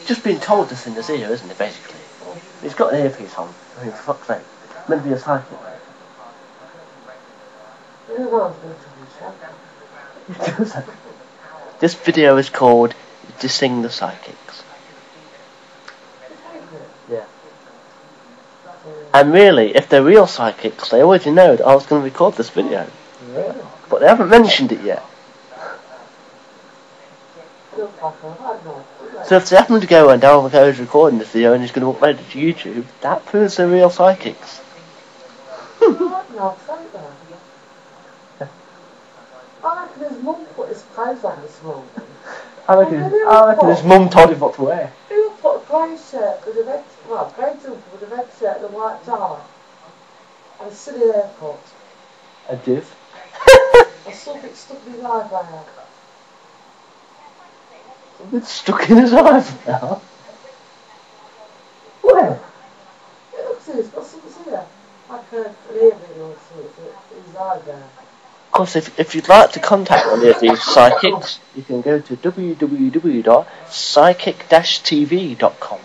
Just being told to sing his ear, isn't it, basically? He's got an earpiece on. I mean, for fuck's sake. Meant to be a psychic. This video is called Dissing the Psychics. Yeah. And really, if they're real psychics, they already know that I was going to record this video. Yeah. But they haven't mentioned it yet. So if they happen to go and Darryl McCoy is recording this video and he's going to upload it to YouTube, that proves they're real psychics. I reckon his mum put his clothes on this morning. I reckon his mum told him what to wear. He would put a grey shirt with a red, grey jumper with a red shirt and a white tie. And a silly haircut. A div. And something stuck in his eyebrow. Something stuck in his eyebrow? Where? Yeah, look, see, he's got something here. Like an earring or something in his eyebrow. Of course, if you'd like to contact any of these psychics, you can go to www.psychic-tv.com.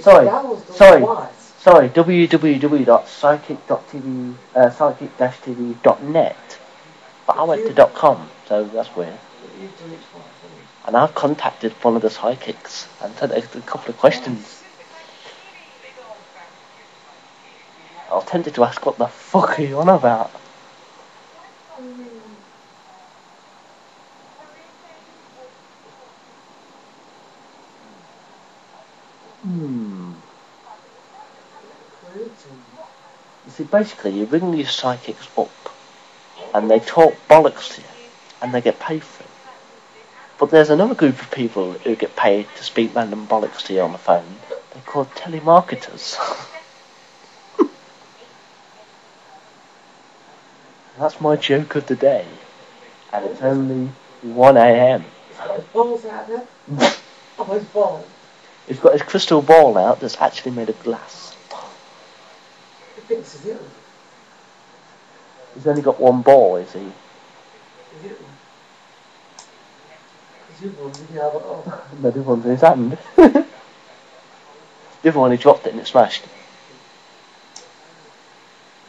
Sorry, www.psychic-tv.net. But I went to .com, so that's weird. And I've contacted one of the psychics and sent a couple of questions. I was tempted to ask, what the fuck are you on about? You see, basically, you ring these psychics up, and they talk bollocks to you, and they get paid for it. But there's another group of people who get paid to speak random bollocks to you on the phone. They're called telemarketers. That's my joke of the day. And it's only 1 AM. He's got his balls out there. Oh, his ball. He's got his crystal ball out that's actually made of glass. He thinks he's ill. He's only got one ball, is he? He's ill. Because you won, didn't you have it all? No, the other one's in his hand. The other one, he dropped it and it smashed.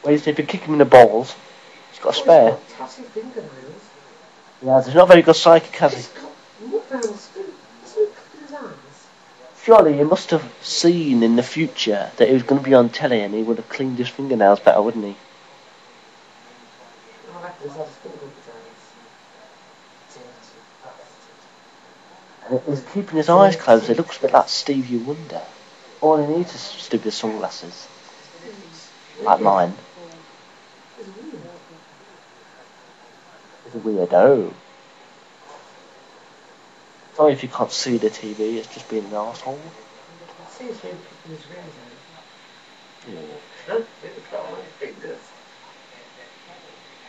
Well, if you kick him in the balls, he's got a spare. He's got tatty fingernails. Yeah, he's not very good psychic, has he? He's got nails. Isn't he cutting his eyes? Surely he must have seen in the future that he was going to be on telly and he would have cleaned his fingernails better, wouldn't he? I reckon he's had his fingernails. And he's keeping his eyes closed. It looks a bit like Stevie Wonder. All he needs is stupid sunglasses. Like mine. He's a weirdo. Sorry if you can't see the TV, it's just being an arsehole.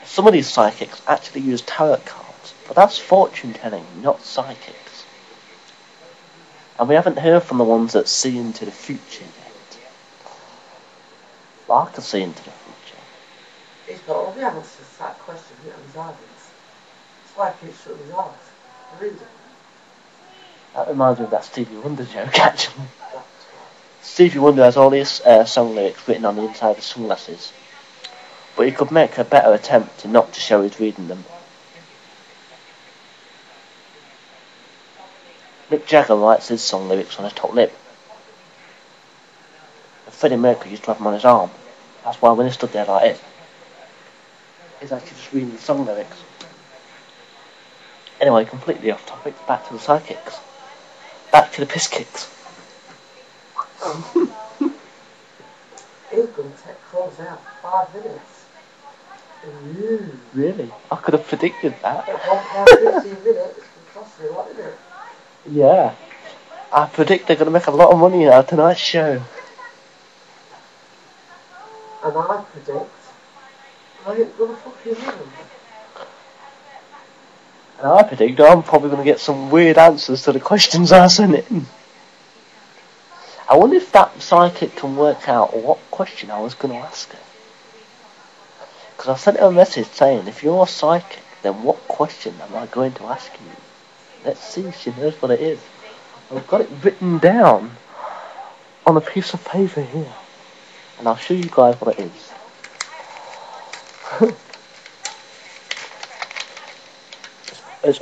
Some of these psychics actually use tarot cards, but that's fortune telling, not psychics. And we haven't heard from the ones that see into the future yet. But I can see into the future. He's got all the answers to that question on his eyes. It's like he's shut his eyes. Read it. That reminds me of that Stevie Wonder joke, actually. Stevie Wonder has all these song lyrics written on the inside of his sunglasses. But he could make a better attempt to not to show he's reading them. Mick Jagger writes his song lyrics on his top lip. And Freddie Mercury used to have them on his arm. That's why when he stood there like it, he's actually just reading the song lyrics. Anyway, completely off topic, back to the psychics. Back to the piss kicks. He's going to take calls out for 5 minutes. Really? I could have predicted that. At £1.50 minutes, it cost me a lot, isn't it? Yeah. I predict they're going to make a lot of money out of tonight's show. And I predict I ain't gonna fucking win. And I predict I'm probably going to get some weird answers to the questions I sent in. I wonder if that psychic can work out what question I was going to ask her. Because I sent her a message saying, if you're a psychic, then what question am I going to ask you? Let's see if she knows what it is. I've got it written down on a piece of paper here. And I'll show you guys what it is. it's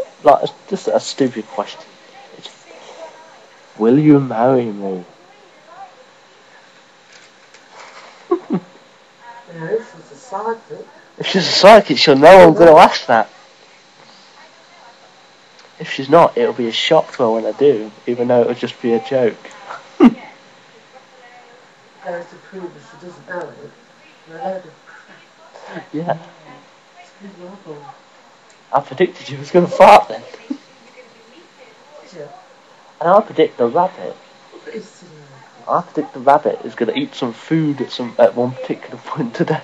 just a stupid question. It's, will you marry me? Yeah, if she's a psychic. If she's a psychic, she'll know I'm going to ask that. If she's not, it'll be a shock to her when I do, even though it'll just be a joke. Goes to prove that she doesn't know it. And a load of crap. Yeah. It's really awful. I predicted you was going to fart then. Yeah. And I predict the rabbit. I predict the rabbit is going to eat some food at one particular point today.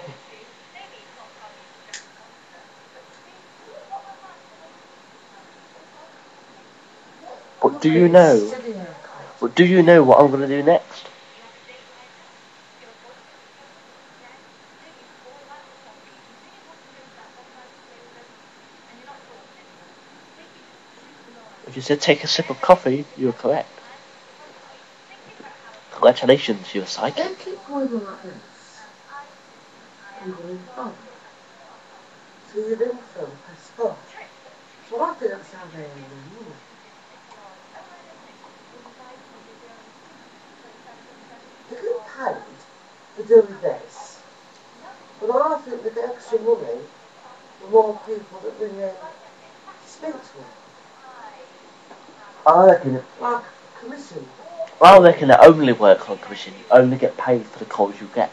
But do you know? But do you know what I'm going to do next? If you said take a sip of coffee, you were correct. Congratulations, you're psychic. Don't keep going on like this. You're in fun. So you're in film, press spot. So I think that's how they end the movie. They get paid for doing this. But I think they get extra money the more people that ring in to speak to them. I reckon Like commission. I reckon it only works on commission. You only get paid for the calls you get.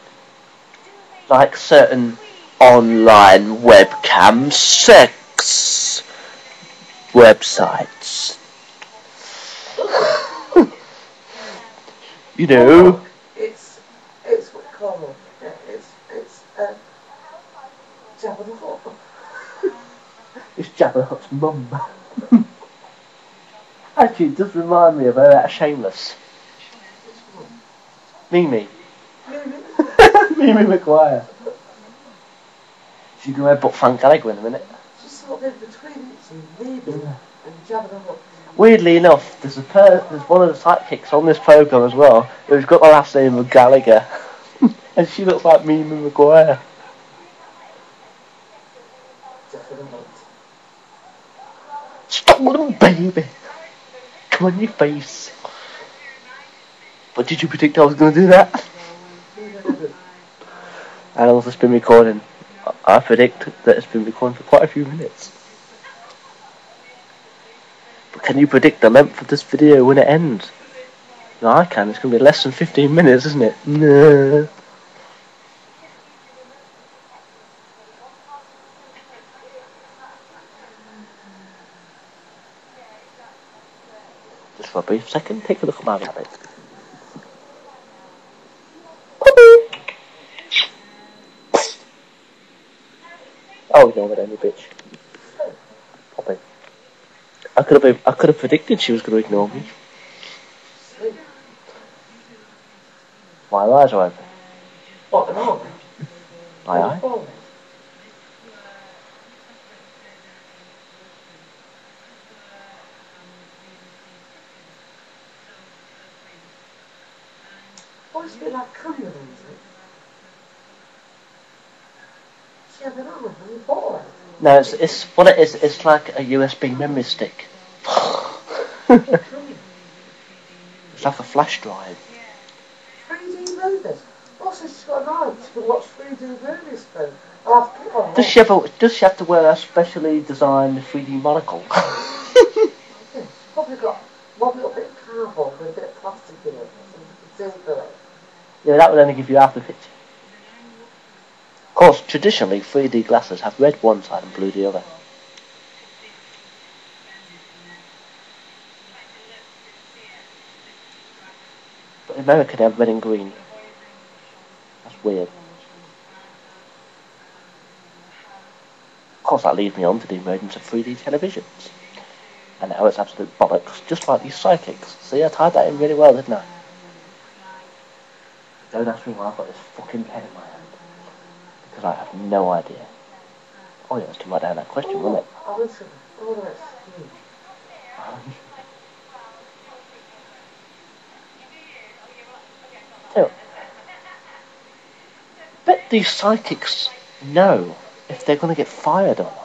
Like certain online webcam sex websites. You know. It's what you call it. It's Jabba the Hutt. It's Jabba the Hutt's mum. Actually, it does remind me of her at Shameless. Mimi. Mimi McGuire. She's going to put Frank Gallagher in a minute. Just sort of in between Mimi and Jabba the Hutt. Weirdly enough, there's one of the sidekicks on this programme as well who's got the last name of Gallagher. And she looks like Mimi McGuire. Stop, little baby. Come on, your face. But did you predict I was going to do that? How long has this been recording? I predict that it's been recording for quite a few minutes. But can you predict the length of this video when it ends? No, I can. It's going to be less than 15 minutes, isn't it? No. Just for a brief second, take a look at my rabbit. Oh, ignore it, any bitch. Poppy. I could have predicted she was going to ignore me. My eyes are open. What, an arm? My eye? Oh, it's a bit like Cameron, isn't it? She had an arm and a ball. No, it's what it is. It's like a USB memory stick. It's like a flash drive. 3D movies. Also, she's got an arm. She can watch 3D movies through. Does she have to wear a specially designed 3D monocle? She's probably got one little bit of cardboard with a bit of plastic in it. So you can see through it. Yeah, that would only give you half the picture. Of course, traditionally, 3D glasses have red one side and blue the other. But in America, they have red and green. That's weird. course, that leads me on to the emergence of 3D televisions. And now it's absolute bollocks, just like these psychics. See, I tied that in really well, didn't I? Don't ask me why I've got this fucking pen in my hand. Because I have no idea. Oh yeah, let's to write down that question, wasn't it? So, bet these psychics know if they're going to get fired or not.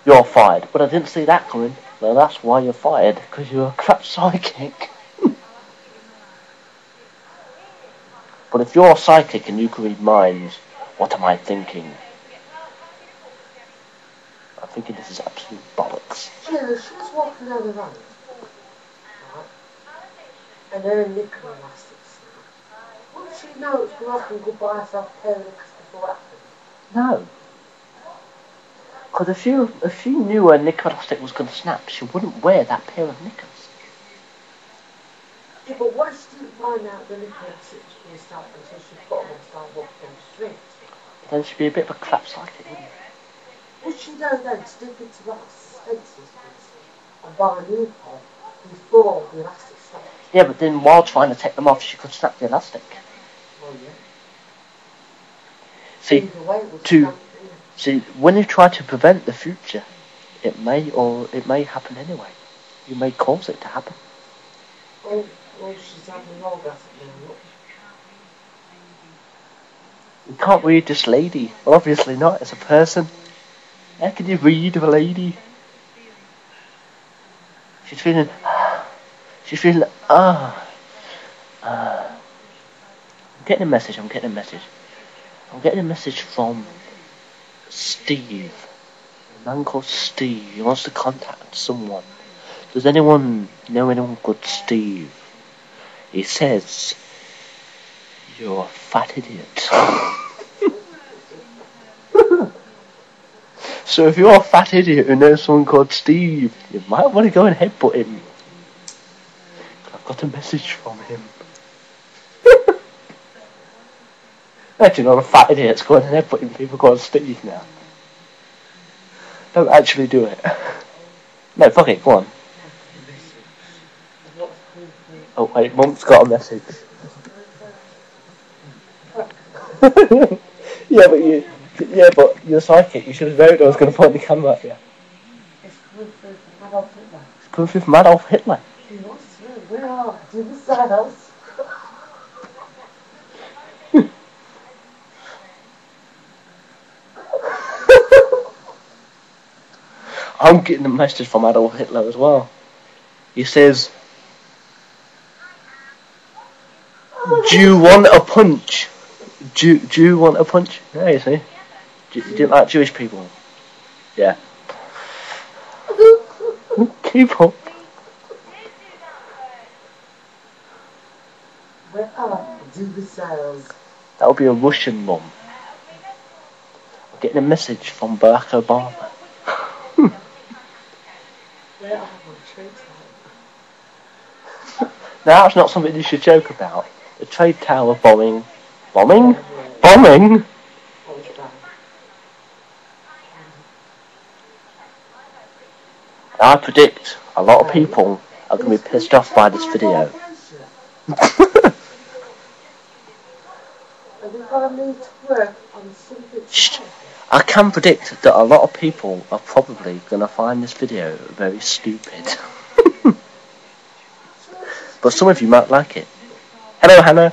You're fired, but I didn't see that coming. Well, that's why you're fired, because you're a crap psychic. But if you're a psychic and you can read minds, what am I thinking? I'm thinking this is absolute bollocks. Yeah, she was walking down the road, right? And her knicker elastic snapped. Wouldn't she know it was going to happen, go buy herself a pair of knickers before it happened? No. Because if she knew her knicker elastic was going to snap, she wouldn't wear that pair of knickers. Yeah, but what if she didn't find out the knicker elastic was going to snap until she put them on and started walking down the street? Then she'd be a bit of a crap psychic, wouldn't she? Would she know then to dip into Ross Spencer's and buy a new pair before the elastic snapped? Yeah, but then while trying to take them off, she could snap the elastic. Well, yeah. See, Either way, it would snap, yeah. See, when you try to prevent the future, it may happen anyway. You may cause it to happen. Well, she's having an orgasm now, look. You can't read this lady. Well, obviously not. It's a person. How can you read a lady? She's feeling. I'm getting a message. I'm getting a message from Steve. A man called Steve. He wants to contact someone. Does anyone know anyone called Steve? He says, you're a fat idiot. So if you're a fat idiot who knows someone called Steve, you might want to go and headbutt him. I've got a message from him. Imagine all the fat idiots going and headbutting people called Steve now. Don't actually do it. No, fuck it, go on. Oh wait, Mum's got a message. Yeah, but you're psychic. You should have known I was going to point the camera at you. It's coming through from Adolf Hitler. It's coming through from Adolf Hitler. Where are you? Do the silence. I'm getting a message from Adolf Hitler as well. He says, do you want a punch? Do you want a punch? Yeah, you see. Do you like Jewish people? Yeah. Keep up. Where are you? Do the silence. That would be a Russian mum. I'm getting a message from Barack Obama. Where are my trade towers? Now that's not something you should joke about. The trade tower bombing. Bombing? Bombing? I predict a lot of people are going to be pissed off by this video. Shh. I can predict that a lot of people are probably going to find this video very stupid. But some of you might like it. Hello, Hannah.